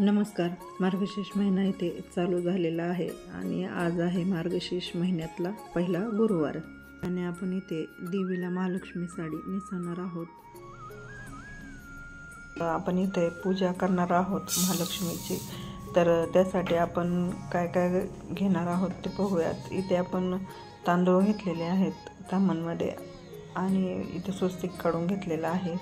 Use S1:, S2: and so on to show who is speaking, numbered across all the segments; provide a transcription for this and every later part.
S1: नमस्कार. मार्गशीर्ष महिना इथे चालू झालेला आहे आणि आज आहे मार्गशीर्ष महिन्यातला पहिला गुरुवार आणि आपण इथे देवीला महालक्ष्मी साडी नेसवणार आहोत. आपण इथे पूजा करणार आहोत महालक्ष्मीची. तर त्यासाठी आपण काय काय घेणार आहोत ते पाहूयात. इथे आपण तांदूळ घेतलेले आहेत तामांमध्ये आणि इथे स्वस्तिक काढून घेतलेला आहे.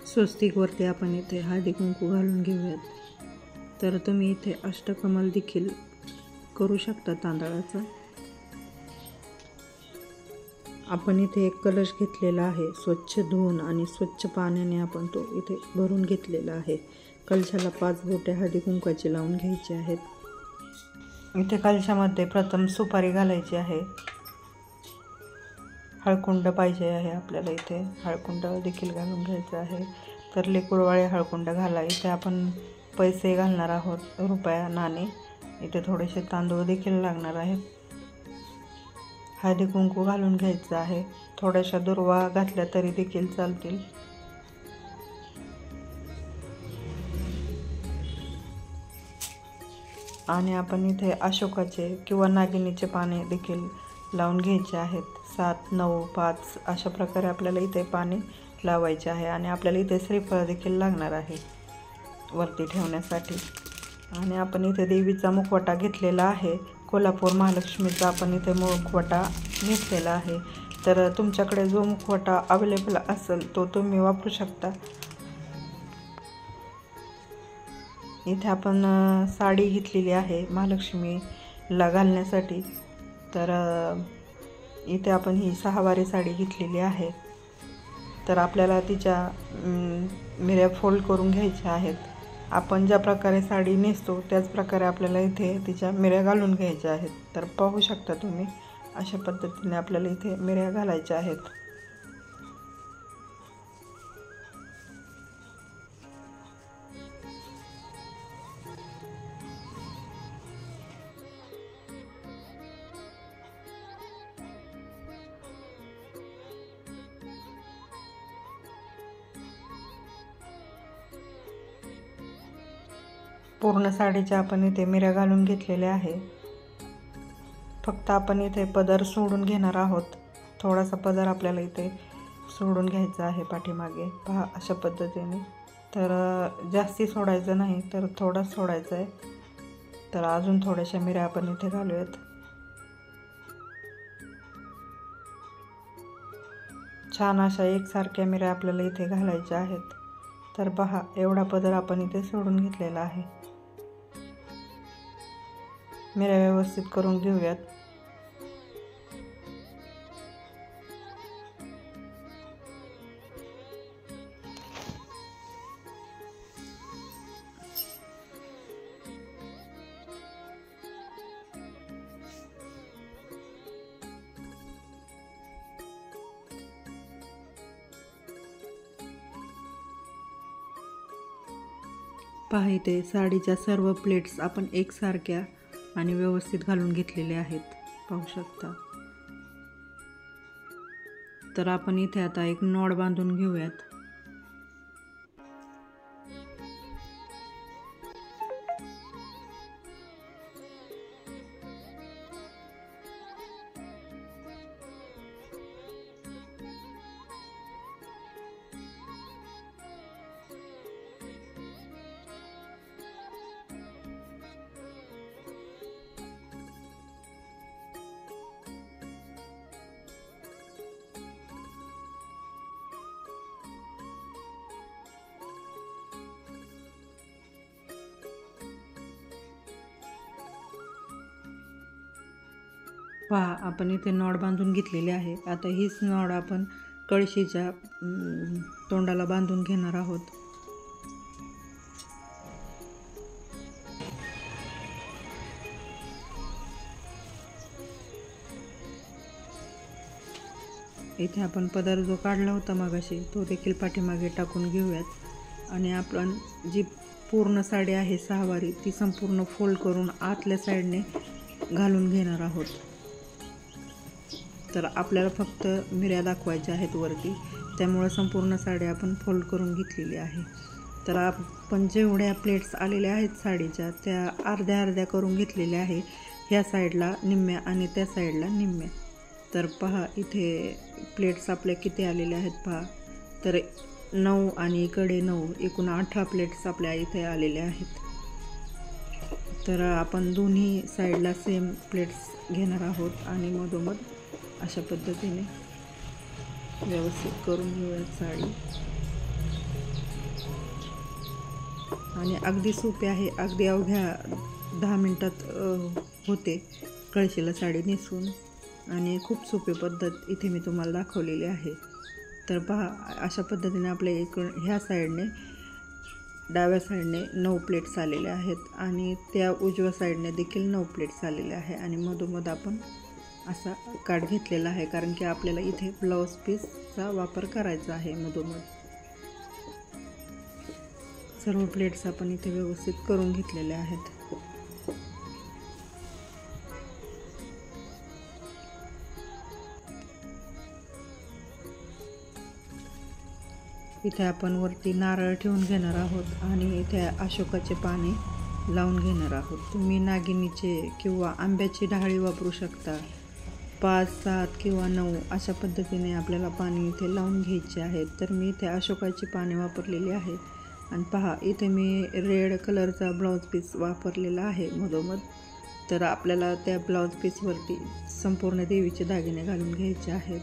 S1: स्वस्तिकवरती आपण इथे हळदी कुंकू घालून घेऊयात. तर तुम्ही इथे अष्टकमल देखील करू शकता तांदळाचा. आपण इथे एक कलश घेतलेला आहे, स्वच्छ धुवून आणि स्वच्छ पाण्याने आपण तो इथे भरून घेतलेला आहे. कलशाला 5 बोटे हळदी कुंकाची लावून घ्यायची आहेत. इथे कलशामध्ये प्रथम सुपारी घालायची आहे. हळकुंड पाहिजे आहे आपल्याला. इथे हळकुंड देखील घालून घ्यायचं आहे. तर लिकुडवाळे हळकुंड घाला. इथे आपण पैसे घालणार आहोत, रुपया नाणे. इथे थोडेसे तांदूळ देखील लागणार आहेत. हळदी कुंकू घालून घ्यायचं आहे. थोड्याशा दुर्वा घातल्या तरी देखील चालतील. आणि आपण इथे अशोकाचे किंवा नागिनीचे पाने देखील लावून घ्यायचे आहेत. 7, 9, 5 अशा प्रकारे आपल्याला इथे पाने लावायचे आहे. आणि आपल्याला इथे श्रीफळ देखील लागणार आहे वरती ठेवण्यासाठी. आणि आपण इथे देवीचा मुखवटा घेतलेला आहे. कोल्हापूर महालक्ष्मीचा आपण इथे मुखवटा घेतलेला आहे. तर तुमच्याकडे जो मुखवटा अवेलेबल असेल तो तुम्ही वापरू शकता. इथे आपण साडी घेतलेली आहे महालक्ष्मीला घालण्यासाठी. तर इथे आपण ही 6 वारी साडी घेतलेली आहे. तर आपल्याला तिच्या मिऱ्या फोल्ड करून घ्यायच्या आहेत. आपण ज्या प्रकारे साडी नेसतो त्याच प्रकारे आपल्याला इथे तिच्या मिऱ्या घालून घ्यायच्या आहेत. तर पाहू शकता तुम्ही, अशा पद्धतीने आपल्याला इथे मिऱ्या घालायच्या आहेत. पूर्ण साडीच्या आपण इथे मिऱ्या घालून घेतलेल्या आहे. फक्त आपण इथे पदर सोडून घेणार आहोत. थोडासा पदर आपल्याला इथे सोडून घ्यायचा आहे पाठीमागे, पहा अशा पद्धतीने. तर जास्ती सोडायचं नाही, तर थोडंच सोडायचं आहे. तर अजून थोड्याशा मिऱ्या आपण इथे घालूयात. छान अशा एकसारख्या मिऱ्या आपल्याला इथे घालायच्या आहेत. तर पहा, एवढा पदर आपण इथे सोडून घेतलेला आहे. मिऱ्या व्यवस्थित करून घेऊयात. पहा, इथे साडीच्या सर्व प्लेट्स आपण एकसारख्या आणि व्यवस्थित घालून घेतलेले आहेत, पाहू शकता. तर आपण इथे आता एक नॉड बांधून घेऊयात. पहा, आपण इथे नॉड बांधून घेतलेली आहे. आता हीच नॉड आपण कळशीच्या तोंडाला बांधून घेणार आहोत. इथे आपण पदर जो काढला होता मगाशी तो देखील पाठीमागे टाकून घेऊयात. आणि आपण जी पूर्ण साडी आहे 6 वारी ती संपूर्ण फोल्ड करून आतल्या साईडने घालून घेणार आहोत. तर आपल्याला फक्त मिऱ्या दाखवायच्या आहेत वरती, त्यामुळं संपूर्ण साडी आपण फोल्ड करून घेतलेली आहे. तर आपण जेवढ्या प्लेट्स आलेल्या आहेत साडीच्या त्या अर्ध्या अर्ध्या करून घेतलेल्या आहे, ह्या साईडला निम्म्या आणि त्या साईडला निम्म्या. तर पहा इथे प्लेट्स आपल्या किती आलेल्या आहेत पहा. तर 9 आणि इकडे 9, एकूण 18 प्लेट्स आपल्या इथे आलेल्या आहेत. तर आपण दोन्ही साईडला सेम प्लेट्स घेणार आहोत आणि मधोमध अशा पद्धतीने व्यवस्थित करून घेऊयात साडी. आणि अगदी सोपे आहे, अगदी अवघ्या 10 मिनटात होते कळशीला साडी नेसून. आणि खूप सोपी पद्धत इथे मी तुम्हाला दाखवलेली आहे. तर पहा अशा पद्धतीने आपल्या ह्या साईडने डाव्या साईडने 9 प्लेट्स आलेल्या आहेत आणि त्या उजव्या साईडने देखील 9 प्लेट्स आलेल्या आहे. आणि मधोमध आपण असा काठ घेतलेला आहे, कारण की आपल्याला इथे ब्लाऊज पीसचा वापर करायचा आहे. मधोमध सर्व प्लेट्स आपण इथे व्यवस्थित करून घेतलेल्या आहेत. इथे आपण वरती नारळ ठेवून घेणार आहोत आणि इथे अशोकाचे पाने लावून घेणार आहोत. तुम्ही नागिनीचे किंवा आंब्याची डहाळी वापरू शकता. 5, 7 किंवा 9 अशा पद्धतीने आपल्याला पाने इथे लावून घ्यायचे आहेत. तर मी इथे अशोकाची पाने वापरलेली आहे. आणि पहा इथे मी रेड कलरचा ब्लाऊज पीस वापरलेला आहे मधोमध. तर आपल्याला त्या ब्लाऊज पीसवरती संपूर्ण देवीचे दागिने घालून घ्यायचे आहेत.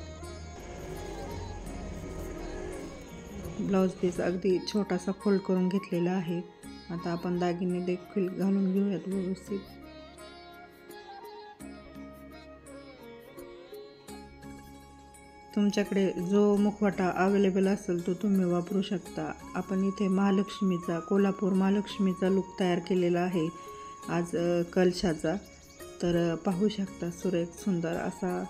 S1: ब्लाऊज पीस अगदी छोटासा फोल्ड करून घेतलेला आहे. आता आपण दागिने देखील घालून घेऊयात व्यवस्थित. तुमच्याकडे जो मुखवटा अवेलेबल असेल तो तुम्ही वापरू शकता. आपण इथे महालक्ष्मीचा, कोल्हापूर महालक्ष्मीचा लुक तयार केलेला आहे आज कलशाचा. तर पाहू शकता सुरेख सुंदर असा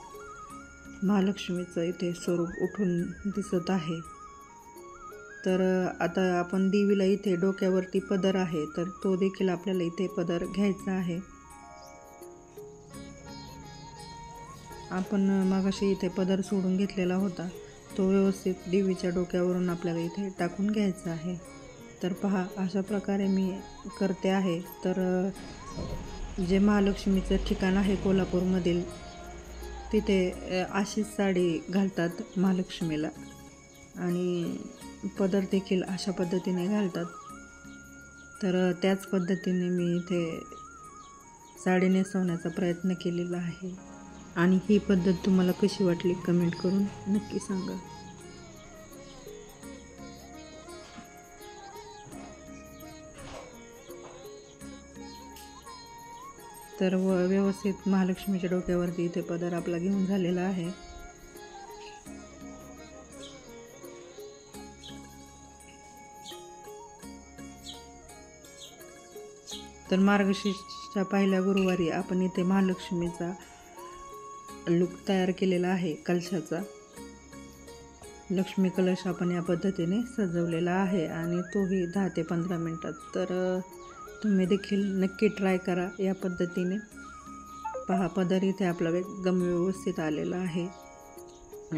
S1: महालक्ष्मीचं इथे स्वरूप उठून दिसत आहे. तर आता आपण देवीला इथे डोक्यावरती पदर आहे, तर तो देखील आपल्याला इथे पदर घ्यायचा आहे. आपण मगाशी इथे पदर सोडून घेतलेला होता, तो व्यवस्थित देवीच्या डोक्यावरून आपल्याला इथे टाकून घ्यायचा आहे. तर पहा अशा प्रकारे मी करते आहे. तर जे महालक्ष्मीचं ठिकाण आहे कोल्हापूरमधील, तिथे अशीच साडी घालतात महालक्ष्मीला आणि पदर देखील अशा पद्धतीने घालतात. तर त्याच पद्धतीने मी इथे साडी नेसवण्याचा प्रयत्न केलेला आहे. आणि ही पद्धत तुम्हाला कशी वाटली कमेंट करून नक्की सांगा. तर व्यवस्थित महालक्ष्मीच्या डोक्यावरती इथे पदर आपला घेऊन झालेला आहे. तर मार्गशीर्षच्या पहिल्या गुरुवारी आपण इथे महालक्ष्मीचा लुक तयार केलेला आहे कलशाचा. लक्ष्मी कलश आपण या पद्धतीने सजवलेला आहे आणि तोही 10 ते 15 मिनटात. तर तुम्ही देखील नक्की ट्राय करा या पद्धतीने. पहा पदर इथे आपला एकदम व्यवस्थित आलेला आहे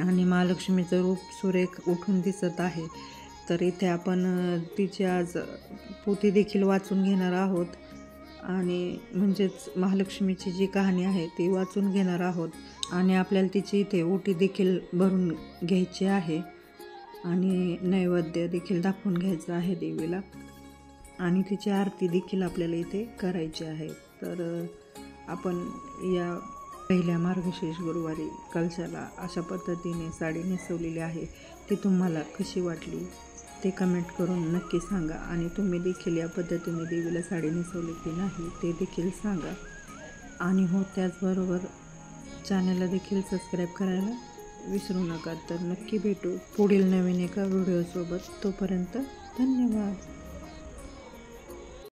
S1: आणि महालक्ष्मीचं रूप सुरेख उठून दिसत आहे. तर इथे आपण तिची आज पोथी देखील वाचून घेणार आहोत आणि म्हणजेच महालक्ष्मीची जी कहाणी आहे ती वाचून घेणार आहोत. आणि आपल्याला तिची इथे ओटी देखील भरून घ्यायची आहे आणि नैवेद्य देखील दाखवून घ्यायचं आहे देवीला आणि तिची आरती देखील आपल्याला इथे करायची आहे. तर आपण या पहिल्या मार्गशीर्ष गुरुवारी कलशाला अशा पद्धतीने साडी नेसवलेली आहे. ती तुम्हाला कशी वाटली ते कमेंट करून नक्की सांगा. आणि तुम्ही देखील या पद्धतीने देवीला साडी नेसवली की नाही ते देखील सांगा. आणि हो त्याचबरोबर चॅनलला देखील सबस्क्राईब करायला विसरू नका. तर नक्की भेटू पुढील नवीन एका व्हिडिओसोबत. तोपर्यंत धन्यवाद.